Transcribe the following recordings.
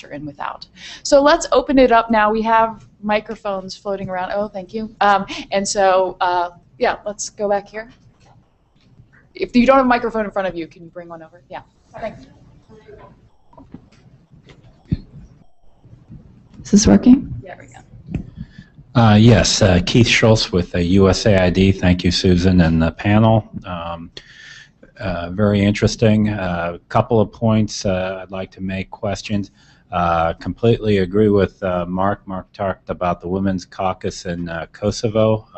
and without. So let's open it up now. We have microphones floating around. Oh, thank you. And so, yeah, let's go back here. If you don't have a microphone in front of you, can you bring one over? Yeah, thanks. Is this working? Yeah, there we go. Yes, Keith Schultz with USAID. Thank you, Susan, and the panel. Very interesting. A couple of points I'd like to make, questions. Completely agree with Mark. Mark talked about the Women's Caucus in Kosovo.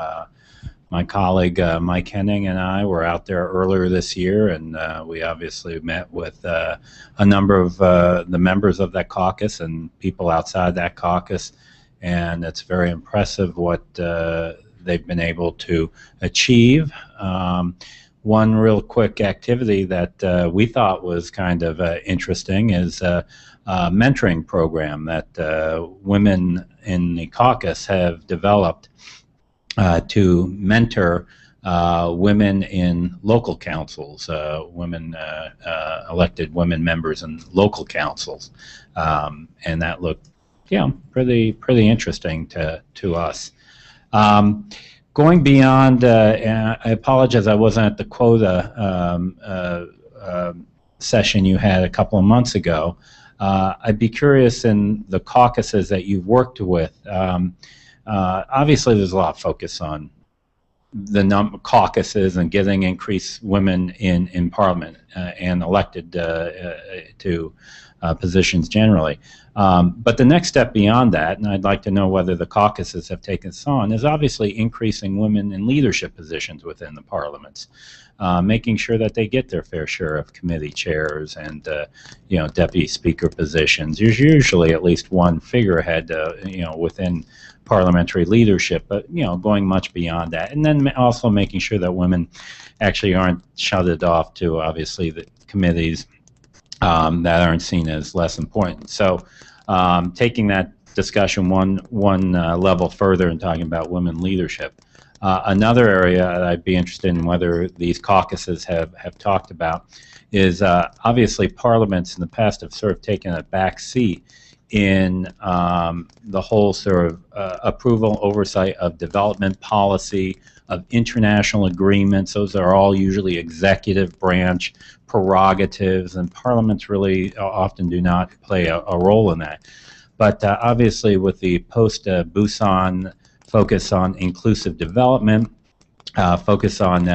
My colleague Mike Henning and I were out there earlier this year, and we obviously met with a number of the members of that caucus and people outside that caucus, and it's very impressive what they've been able to achieve. One real quick activity that we thought was kind of interesting is a mentoring program that women in the caucus have developed to mentor women in local councils, elected women members in local councils, and that looked, yeah, pretty interesting to us. Going beyond, and I apologize, I wasn't at the quota session you had a couple of months ago. I'd be curious, in the caucuses that you've worked with, obviously there's a lot of focus on the caucuses and getting increased women in Parliament and elected to positions generally. But the next step beyond that, and I'd like to know whether the caucuses have taken this on, is obviously increasing women in leadership positions within the parliaments, making sure that they get their fair share of committee chairs and deputy speaker positions. There's usually at least one figurehead within parliamentary leadership, but going much beyond that, and then also making sure that women actually aren't shutted off to obviously the committees that aren't seen as less important. So taking that discussion one level further and talking about women leadership. Another area that I'd be interested in whether these caucuses have talked about is obviously parliaments in the past have sort of taken a back seat in the whole sort of approval, oversight of development policy, of international agreements. Those are all usually executive branch prerogatives, and parliaments really often do not play a role in that. But obviously with the post-Busan focus on inclusive development, focus on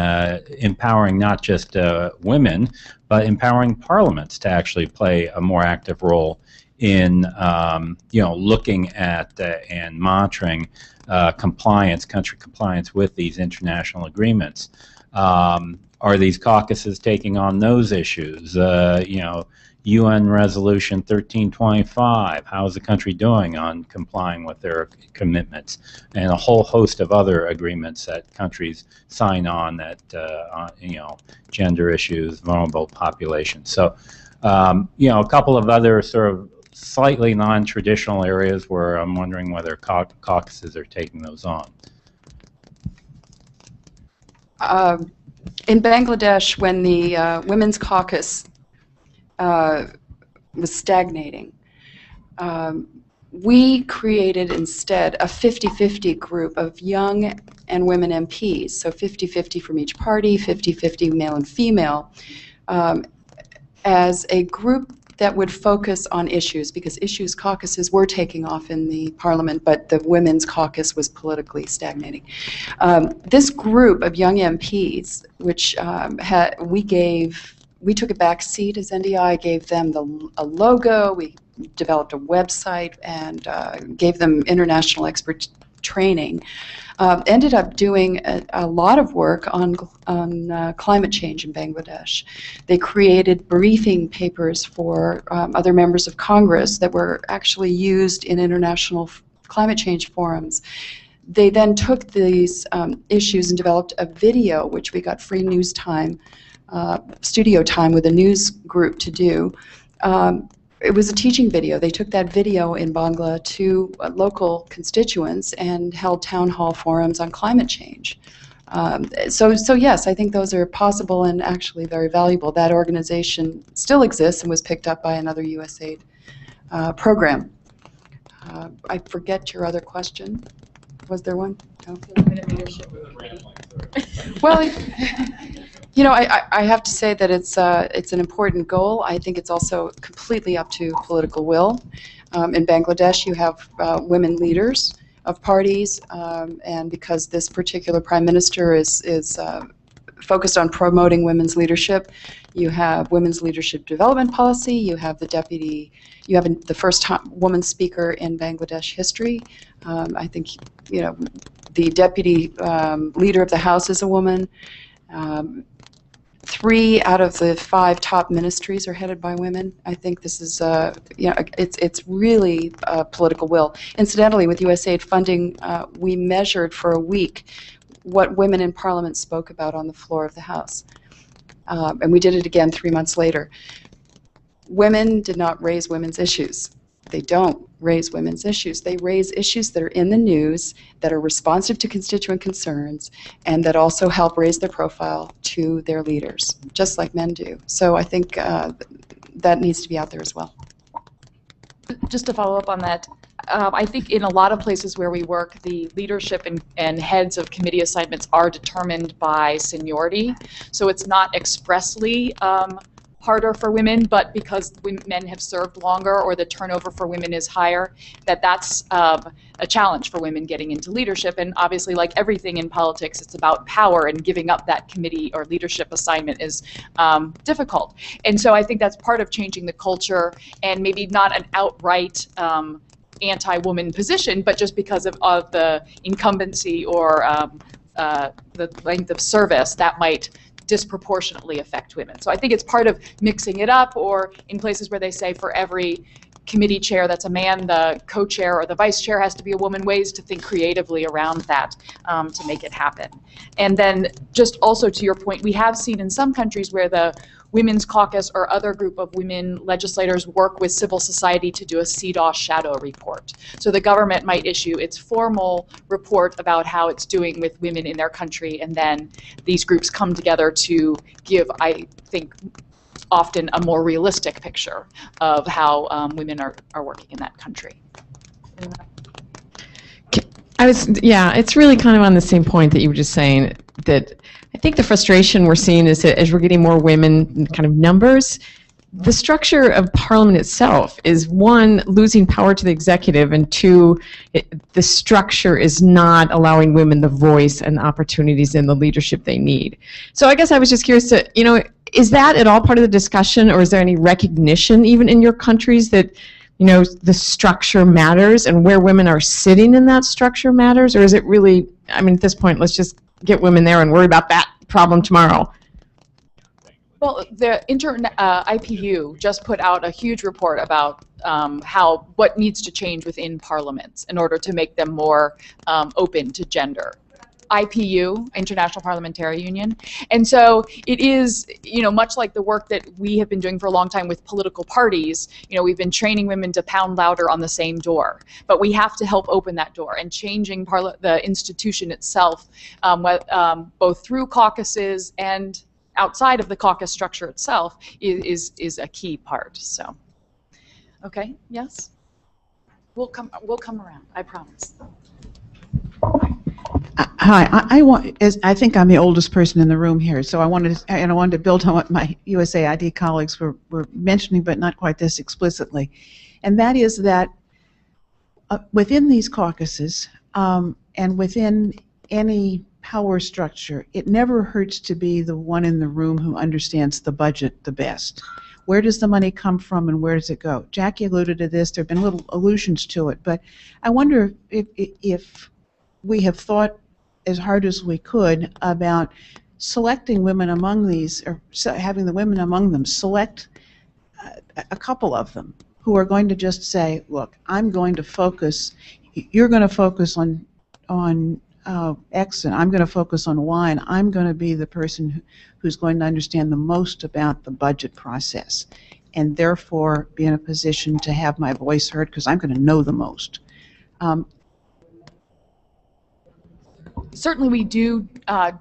empowering not just women, but empowering parliaments to actually play a more active role in looking at and monitoring country compliance with these international agreements. Are these caucuses taking on those issues? UN Resolution 1325, how is the country doing on complying with their commitments? And a whole host of other agreements that countries sign on that, gender issues, vulnerable populations. So, a couple of other sort of slightly non-traditional areas where I'm wondering whether caucuses are taking those on. In Bangladesh, when the Women's Caucus was stagnating, we created instead a 50-50 group of young and women MPs, so 50-50 from each party, 50-50 male and female, as a group that would focus on issues, because issues caucuses were taking off in the parliament, but the Women's Caucus was politically stagnating. This group of young MPs, which we took a back seat as NDI, gave them a logo, we developed a website, and gave them international expert training. Ended up doing a lot of work on climate change in Bangladesh. They created briefing papers for other members of Congress that were actually used in international climate change forums. They then took these issues and developed a video, which we got free news time, studio time with a news group to do. It was a teaching video. They took that video in Bangla to local constituents and held town hall forums on climate change. So yes, I think those are possible and actually very valuable. That organization still exists and was picked up by another USAID program. I forget your other question. Was there one? No. Well, you know, I have to say that it's an important goal. I think it's also completely up to political will. In Bangladesh, you have women leaders of parties, and because this particular prime minister is focused on promoting women's leadership, you have women's leadership development policy. You have the first woman speaker in Bangladesh history. I think, you know, the deputy leader of the House is a woman. 3 out of the 5 top ministries are headed by women. I think this is, you know, it's really political will. Incidentally, with USAID funding, we measured for a week what women in Parliament spoke about on the floor of the House. And we did it again 3 months later. Women did not raise women's issues. They don't raise women's issues. They raise issues that are in the news, that are responsive to constituent concerns, and that also help raise their profile to their leaders, just like men do. So I think that needs to be out there as well. Just to follow up on that, I think in a lot of places where we work, the leadership and heads of committee assignments are determined by seniority. So it's not expressly harder for women, but because men have served longer or the turnover for women is higher, that's a challenge for women getting into leadership. And obviously, like everything in politics, it's about power, and giving up that committee or leadership assignment is difficult. And so I think that's part of changing the culture, and maybe not an outright anti-woman position, but just because of the incumbency or the length of service that might disproportionately affect women. So I think it's part of mixing it up, or in places where they say for every committee chair that's a man, the co-chair or the vice chair has to be a woman, ways to think creatively around that to make it happen. And then just also to your point, we have seen in some countries where the Women's Caucus or other group of women legislators work with civil society to do a CEDAW shadow report. So the government might issue its formal report about how it's doing with women in their country, and then these groups come together to give, I think, often a more realistic picture of how women are working in that country. Yeah, it's really kind of on the same point that you were just saying, that I think the frustration we're seeing is that as we're getting more women kind of numbers, the structure of Parliament itself is, 1, losing power to the executive, and 2, the structure is not allowing women the voice and the opportunities and the leadership they need. So I guess I was just curious to, you know, is that at all part of the discussion, or is there any recognition even in your countries that, you know, the structure matters and where women are sitting in that structure matters? Or is it really, I mean, at this point, let's just get women there and worry about that problem tomorrow? Well, the IPU just put out a huge report about what needs to change within parliaments in order to make them more open to gender. IPU, International Parliamentary Union. And so it is, you know, much like the work that we have been doing for a long time with political parties, you know, we've been training women to pound louder on the same door. But we have to help open that door, and changing the institution itself, both through caucuses and outside of the caucus structure itself, is a key part. So, okay, yes? We'll come around, I promise. Hi, I think I'm the oldest person in the room here, so I wanted to build on what my USAID colleagues were mentioning, but not quite this explicitly, and that is that within these caucuses and within any power structure, it never hurts to be the one in the room who understands the budget the best. Where does the money come from, and where does it go? Jackie alluded to this. There have been little allusions to it, but I wonder if we have thought as hard as we could about selecting women among these, or having the women among them select a couple of them who are going to just say, look, I'm going to focus, you're going to focus on X, and I'm going to focus on Y, and I'm going to be the person who's going to understand the most about the budget process, and therefore be in a position to have my voice heard because I'm going to know the most. certainly we do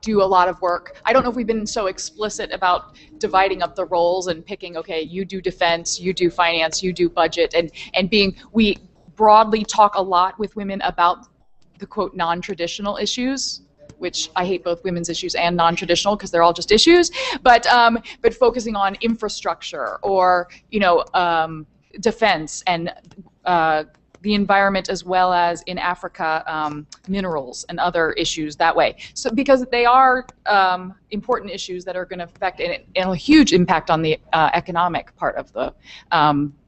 do a lot of work. I don't know if we've been so explicit about dividing up the roles and picking, okay, you do defense, you do finance, you do budget, and we broadly talk a lot with women about the quote non-traditional issues, which I hate both women's issues and non-traditional because they're all just issues, but focusing on infrastructure or defense and the environment, as well as in Africa minerals and other issues that way. So because they are important issues that are going to affect and a huge impact on the economic part of the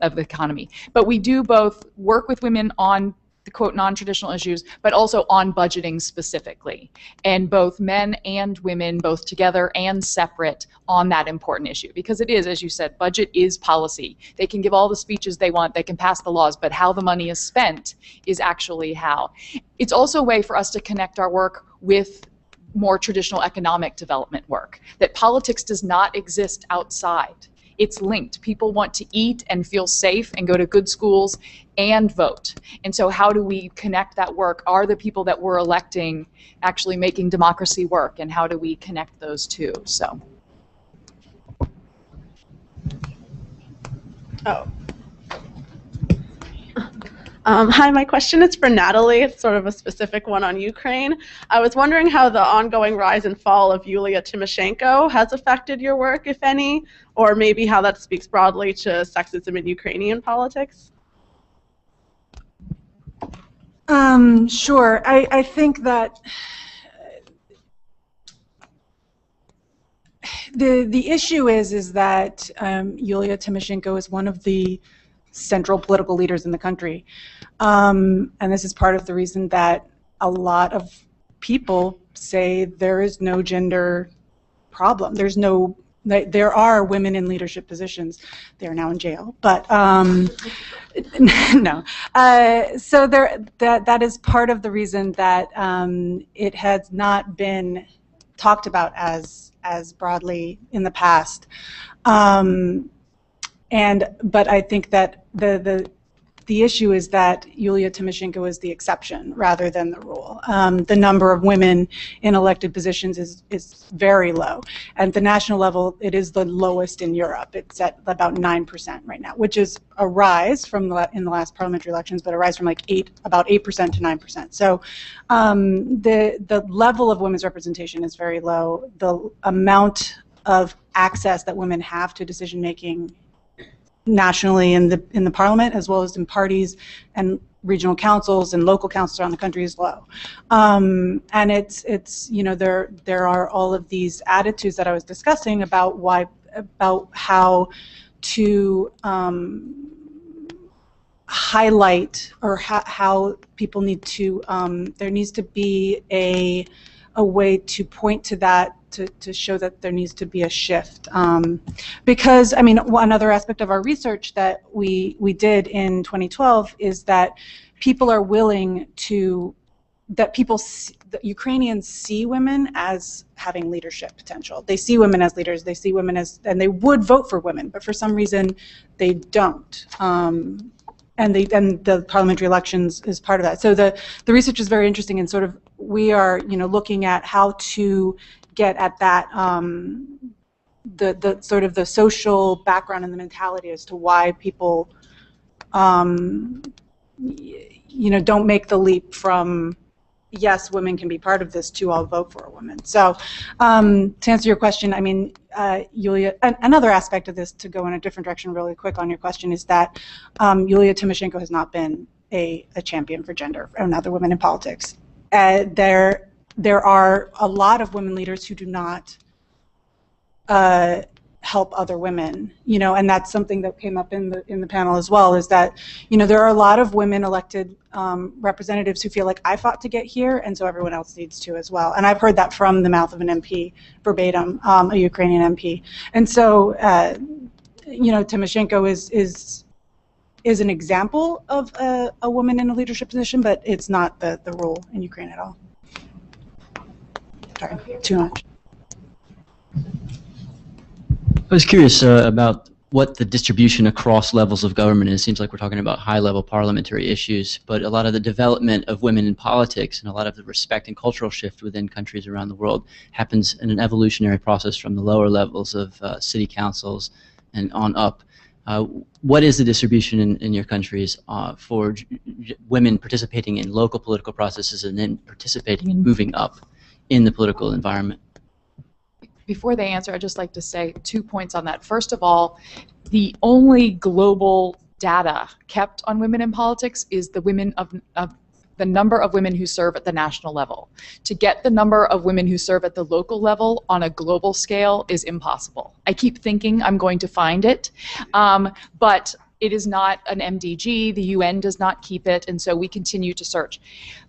economy. But we do both work with women on the quote non-traditional issues, but also on budgeting specifically, and both men and women, both together and separate, on that important issue, because it is, as you said, budget is policy. They can give all the speeches they want, they can pass the laws, but how the money is spent is actually how. It's also a way for us to connect our work with more traditional economic development work, that politics does not exist outside. It's linked. People want to eat and feel safe and go to good schools and vote. And so how do we connect that work? Are the people that we're electing actually making democracy work? And how do we connect those two? So. Oh. Hi, my question is for Natalie. It's sort of a specific one on Ukraine. I was wondering how the ongoing rise and fall of Yulia Tymoshenko has affected your work, if any, or maybe how that speaks broadly to sexism in Ukrainian politics. Sure. I think that the issue is that Yulia Tymoshenko is one of the central political leaders in the country. And this is part of the reason that a lot of people say there is no gender problem. There are women in leadership positions. They're now in jail, but no. So that is part of the reason that it has not been talked about as broadly in the past. But I think that the issue is that Yulia Tymoshenko is the exception rather than the rule. The number of women in elected positions is very low. At the national level, it is the lowest in Europe. It's at about 9% right now, which is a rise from in the last parliamentary elections, but a rise from like about 8% to 9%. So the level of women's representation is very low. The amount of access that women have to decision making nationally in the parliament, as well as in parties and regional councils and local councils around the country, is low. And it's there are all of these attitudes that I was discussing about how to highlight, or how people need to there needs to be a way to point to that, to show that there needs to be a shift. Because, I mean, one other aspect of our research that we did in 2012 is that people are willing to, that Ukrainians see women as having leadership potential. They see women as leaders, they see women as, and they would vote for women, but for some reason they don't. And the parliamentary elections is part of that. So the research is very interesting, and sort of we are looking at how to get at that the sort of the social background and the mentality as to why people don't make the leap from yes, women can be part of this to I'll vote for a woman. So to answer your question, I mean, Yulia, another aspect of this, to go in a different direction really quick on your question, is that Yulia Tymoshenko has not been a champion for gender and other women in politics. There are a lot of women leaders who do not help other women, and that's something that came up in the panel as well, is that there are a lot of women elected representatives who feel like I fought to get here, and so everyone else needs to as well. And I've heard that from the mouth of an MP verbatim, a Ukrainian MP. And so Tymoshenko is an example of a woman in a leadership position, but it's not the rule in Ukraine at all. Sorry, too much. I was curious about what the distribution across levels of government is. It seems like we're talking about high-level parliamentary issues, but a lot of the development of women in politics and a lot of the respect and cultural shift within countries around the world happens in an evolutionary process from the lower levels of city councils and on up. What is the distribution in your countries for women participating in local political processes and then participating and moving up in the political environment? Before they answer, I'd just like to say 2 points on that. First of all, the only global data kept on women in politics is the the number of women who serve at the national level. To get the number of women who serve at the local level on a global scale is impossible. I keep thinking I'm going to find it, but it is not an MDG. The UN does not keep it, and so we continue to search.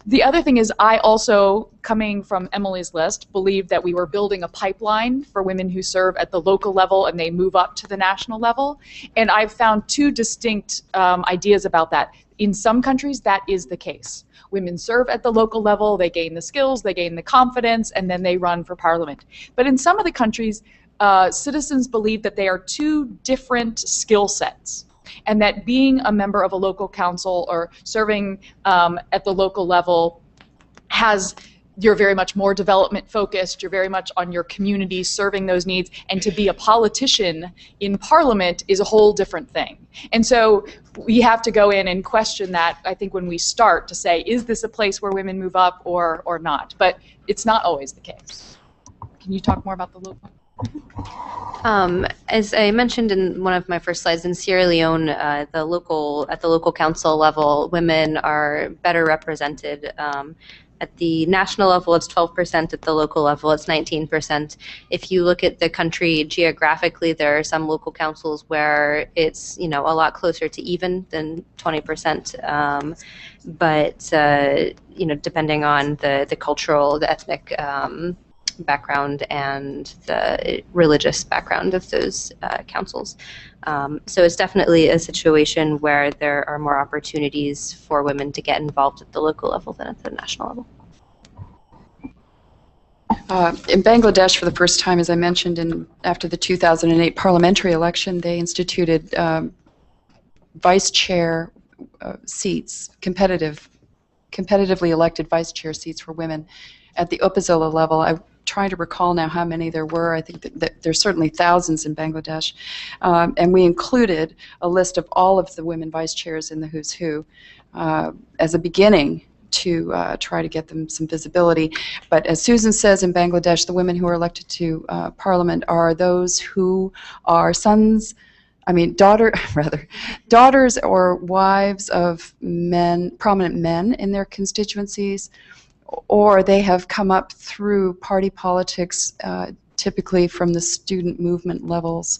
The other thing is, I also, coming from Emily's list, believe that we were building a pipeline for women who serve at the local level and they move up to the national level. And I've found two distinct ideas about that. In some countries, that is the case. Women serve at the local level, they gain the skills, they gain the confidence, and then they run for parliament. But in some of the countries, citizens believe that they are two different skill sets, and that being a member of a local council or serving at the local level you're very much more development focused, you're very much on your community, serving those needs, and to be a politician in parliament is a whole different thing. And so we have to go in and question that, I think, when we start to say, is this a place where women move up or not? But it's not always the case. Can you talk more about the local? As I mentioned in one of my first slides, in Sierra Leone, at the local council level, women are better represented. At the national level, it's 12%. At the local level, it's 19%. If you look at the country geographically, there are some local councils where it's a lot closer to even than 20%. But depending on the cultural, the ethnic background and the religious background of those councils. So it's definitely a situation where there are more opportunities for women to get involved at the local level than at the national level. In Bangladesh, for the first time, as I mentioned, after the 2008 parliamentary election, they instituted vice chair seats, competitively elected vice chair seats for women at the Upazila level. I'm trying to recall now how many there were. I think that there's certainly thousands in Bangladesh. And we included a list of all of the women vice chairs in the who's who as a beginning to try to get them some visibility. But as Susan says, in Bangladesh, the women who are elected to parliament are those who are daughters or wives of prominent men in their constituencies, or they have come up through party politics, typically from the student movement levels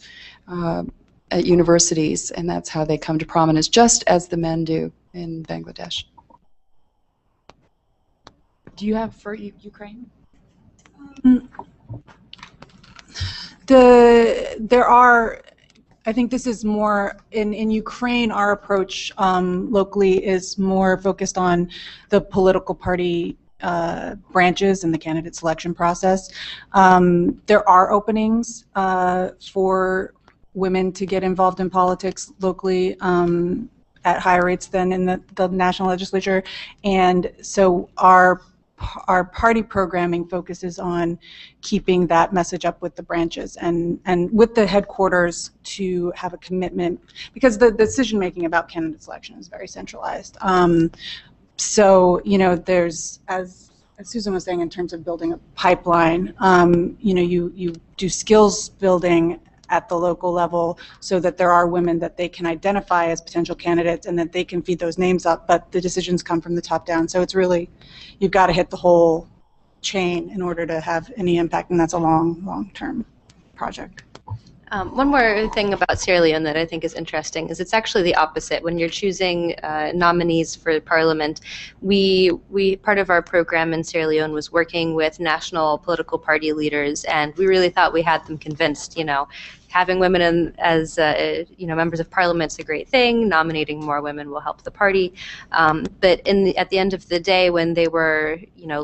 at universities, and that's how they come to prominence, just as the men do in Bangladesh. Do you have for Ukraine? There are, I think this is more, in Ukraine, our approach locally is more focused on the political party branches and the candidate selection process. There are openings for women to get involved in politics locally at higher rates than in the national legislature, and so our party programming focuses on keeping that message up with the branches and with the headquarters to have a commitment, because the decision making about candidate selection is very centralized. So there's, as Susan was saying, in terms of building a pipeline, you do skills building at the local level so that there are women that they can identify as potential candidates and that they can feed those names up, but the decisions come from the top down. So it's really, you've got to hit the whole chain in order to have any impact, and that's a long-term project. One more thing about Sierra Leone that I think is interesting is it's actually the opposite. When you're choosing nominees for Parliament, part of our program in Sierra Leone was working with national political party leaders, and we really thought we had them convinced. having women as members of parliament is a great thing. Nominating more women will help the party. But at the end of the day, when they were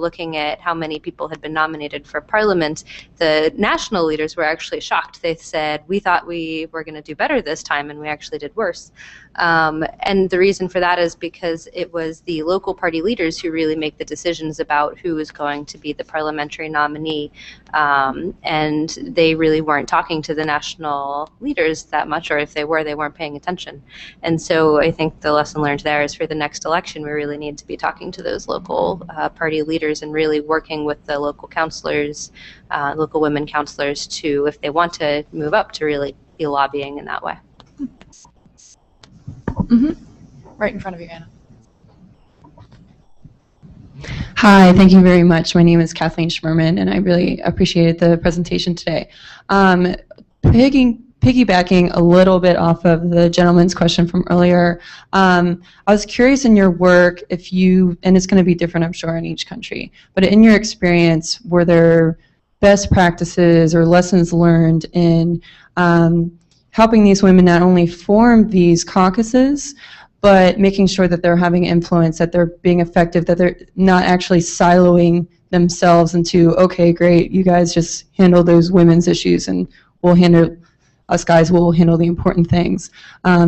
looking at how many people had been nominated for parliament, the national leaders were actually shocked. They said, we thought we were going to do better this time, and we actually did worse. And the reason for that is because it was the local party leaders who really make the decisions about who is going to be the parliamentary nominee. And they really weren't talking to the national leaders that much, or if they were, they weren't paying attention. And so I think the lesson learned there is for the next election, we really need to be talking to those local party leaders and really working with the local councilors, local women councilors, to, if they want to move up, to really be lobbying in that way. Right in front of you, Anna. Hi, thank you very much. My name is Kathleen Sherman, and I really appreciated the presentation today. Piggybacking a little bit off of the gentleman's question from earlier, I was curious in your work if you, and it's going to be different, I'm sure, in each country, but in your experience, were there best practices or lessons learned in helping these women not only form these caucuses, but making sure that they're having influence, that they're being effective, that they're not actually siloing themselves into, okay, great, you guys just handle those women's issues and we'll handle, us guys will handle the important things.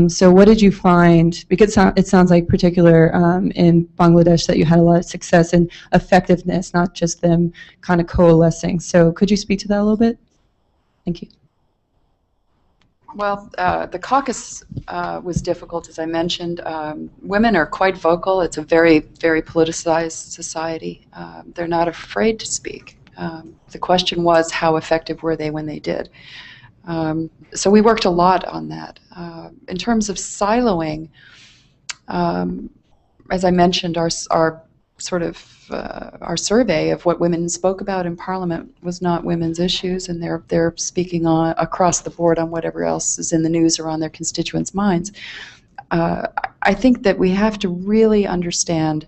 So what did you find, because it sounds like particular in Bangladesh that you had a lot of success in effectiveness, not just them kind of coalescing. So could you speak to that a little bit? Thank you. Well, the caucus was difficult, as I mentioned. Women are quite vocal. It's a very, very politicized society. They're not afraid to speak. The question was, how effective were they when they did? So we worked a lot on that. In terms of siloing, as I mentioned, our survey of what women spoke about in Parliament was not women's issues, and they're speaking on across the board on whatever else is in the news or on their constituents' minds. I think that we have to really understand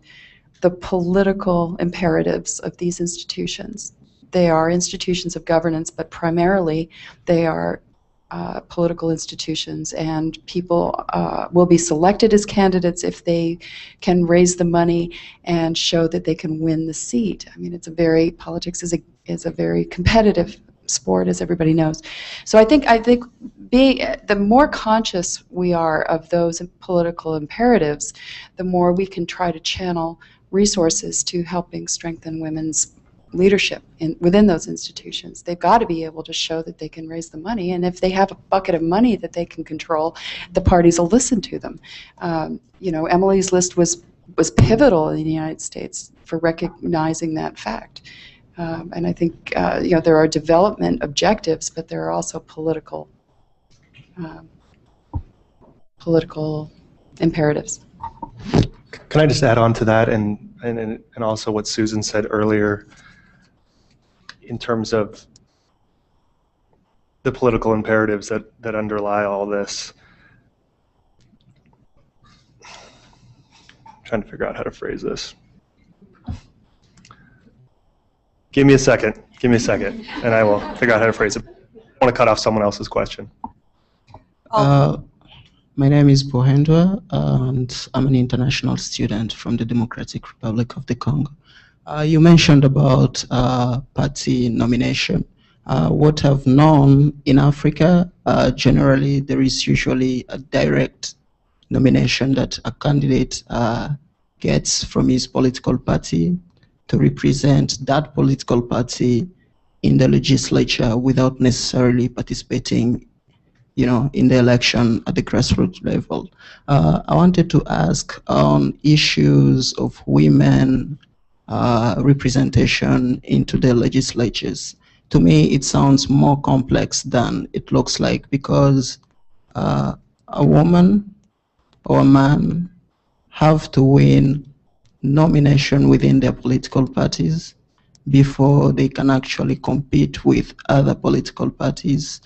the political imperatives of these institutions. They are institutions of governance, but primarily they are political institutions, and people will be selected as candidates if they can raise the money and show that they can win the seat. I mean, politics is a very competitive sport, as everybody knows. So I think the more conscious we are of those political imperatives, the more we can try to channel resources to helping strengthen women's leadership within those institutions. They've got to be able to show that they can raise the money, and if they have a bucket of money that they can control, the parties will listen to them. Emily's List was pivotal in the United States for recognizing that fact. And I think there are development objectives, but there are also political imperatives. Can I just add on to that, and also what Susan said earlier, in terms of the political imperatives that underlie all this? I'm trying to figure out how to phrase this. Give me a second, and I will figure out how to phrase it. I want to cut off someone else's question. My name is Bohendra, and I'm an international student from the Democratic Republic of the Congo. You mentioned about party nomination. What I've known in Africa, generally there is usually a direct nomination that a candidate gets from his political party to represent that political party in the legislature without necessarily participating, in the election at the grassroots level. I wanted to ask on issues of women representation into the legislatures. To me, it sounds more complex than it looks like, because a woman or a man have to win nomination within their political parties before they can actually compete with other political parties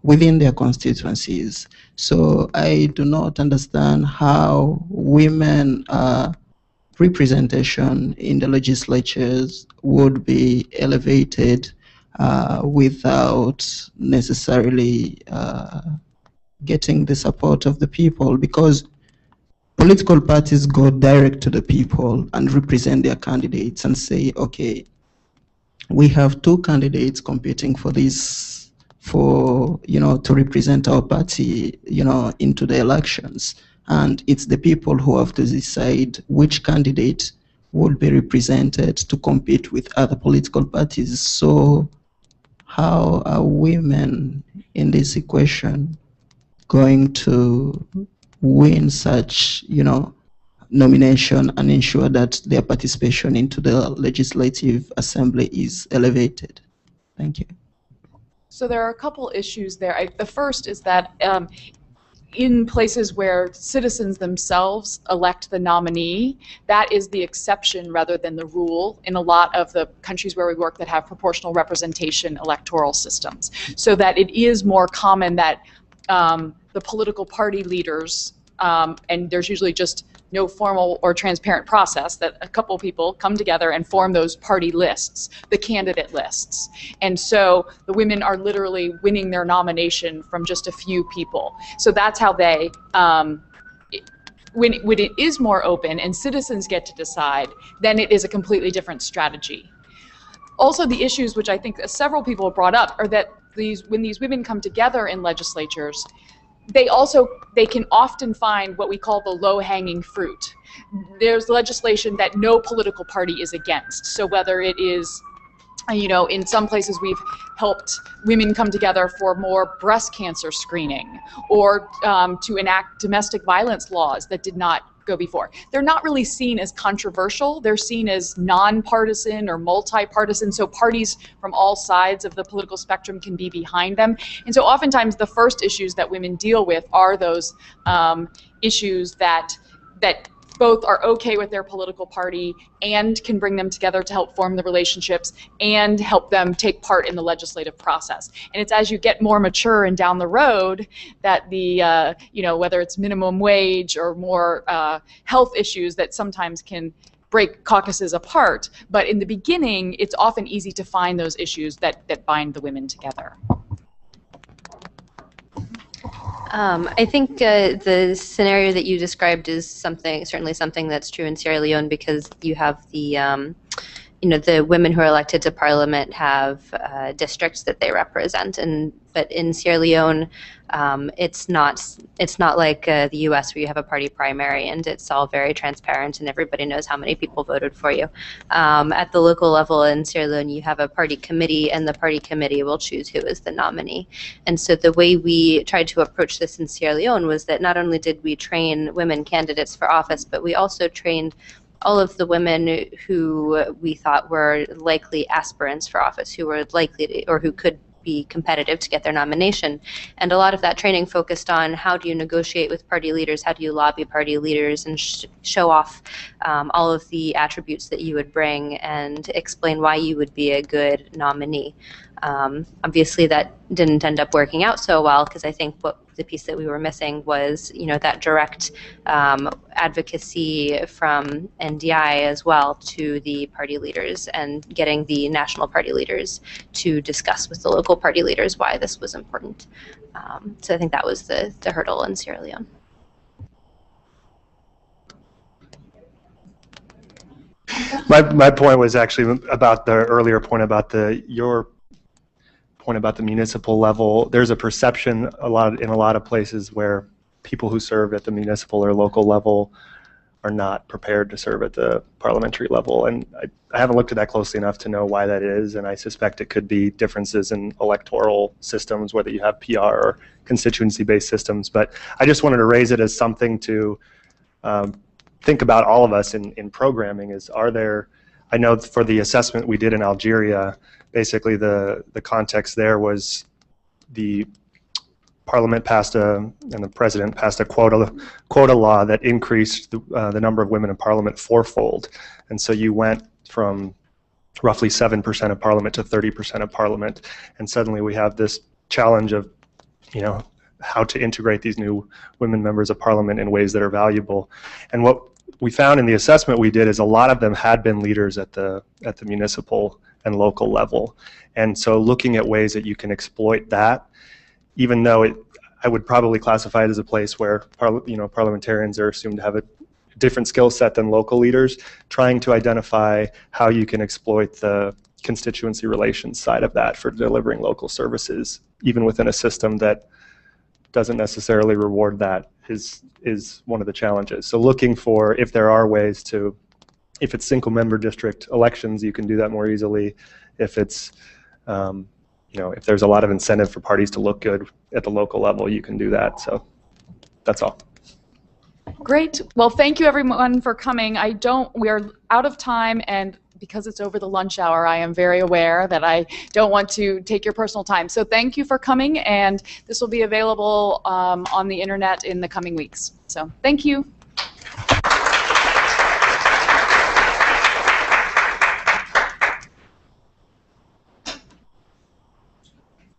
within their constituencies. So I do not understand how women representation in the legislatures would be elevated without necessarily getting the support of the people, because political parties go direct to the people and represent their candidates and say, okay, we have two candidates competing for this, for, to represent our party, into the elections. And it's the people who have to decide which candidate will be represented to compete with other political parties. So how are women in this equation going to win such, nomination and ensure that their participation into the legislative assembly is elevated? Thank you. So there are a couple issues there. The first is that in places where citizens themselves elect the nominee, that is the exception rather than the rule in a lot of the countries where we work that have proportional representation electoral systems. So that it is more common that the political party leaders, and there's usually just no formal or transparent process, that a couple people come together and form those party lists, the candidate lists. And so the women are literally winning their nomination from just a few people. So that's how they, when it is more open and citizens get to decide, then it is a completely different strategy. Also, the issues which I think several people have brought up are that when these women come together in legislatures, they can often find what we call the low-hanging fruit. There's legislation that no political party is against. So whether it is, in some places we've helped women come together for more breast cancer screening, or to enact domestic violence laws that did not go before. They're not really seen as controversial. They're seen as nonpartisan or multi-partisan, so parties from all sides of the political spectrum can be behind them. And so oftentimes the first issues that women deal with are those issues that both are okay with their political party and can bring them together to help form the relationships and help them take part in the legislative process. And it's as you get more mature and down the road that the, whether it's minimum wage or more health issues that sometimes can break caucuses apart. But in the beginning, it's often easy to find those issues that bind the women together. I think the scenario that you described is certainly something that's true in Sierra Leone, because you have the the women who are elected to parliament have districts that they represent, but in Sierra Leone, it's not like the U.S. where you have a party primary and it's all very transparent and everybody knows how many people voted for you. At the local level in Sierra Leone, you have a party committee, and the party committee will choose who is the nominee. And so the way we tried to approach this in Sierra Leone was that not only did we train women candidates for office, but we also trained all of the women who we thought were likely aspirants for office, who were likely to, or who could be competitive to get their nomination. And a lot of that training focused on how do you negotiate with party leaders, how do you lobby party leaders, and show off all of the attributes that you would bring and explain why you would be a good nominee. Obviously that didn't end up working out so well, because I think the piece that we were missing was, that direct advocacy from NDI as well to the party leaders, and getting the national party leaders to discuss with the local party leaders why this was important. So I think that was the hurdle in Sierra Leone. My point was actually about the earlier point about your point about the municipal level. There's a perception in a lot of places where people who serve at the municipal or local level are not prepared to serve at the parliamentary level, and I haven't looked at that closely enough to know why that is, and I suspect it could be differences in electoral systems, whether you have PR or constituency-based systems. But I just wanted to raise it as something to think about, all of us in programming. I know for the assessment we did in Algeria, basically the context there was the Parliament passed and the President passed a quota law that increased the number of women in Parliament fourfold. And so you went from roughly 7% of Parliament to 30% of Parliament. And suddenly we have this challenge of, how to integrate these new women members of Parliament in ways that are valuable. And what we found in the assessment we did is a lot of them had been leaders at the municipal and local level. And so looking at ways that you can exploit that, even though I would probably classify it as a place where parliamentarians are assumed to have a different skill set than local leaders, trying to identify how you can exploit the constituency relations side of that for delivering local services, even within a system that doesn't necessarily reward that, is one of the challenges. So looking for if there are ways to, if it's single member district elections, you can do that more easily. If it's if there's a lot of incentive for parties to look good at the local level, you can do that. So that's all. Great. Well, thank you everyone for coming. We're out of time, and because it's over the lunch hour, I am very aware that I don't want to take your personal time. So thank you for coming, and this will be available on the internet in the coming weeks. So thank you.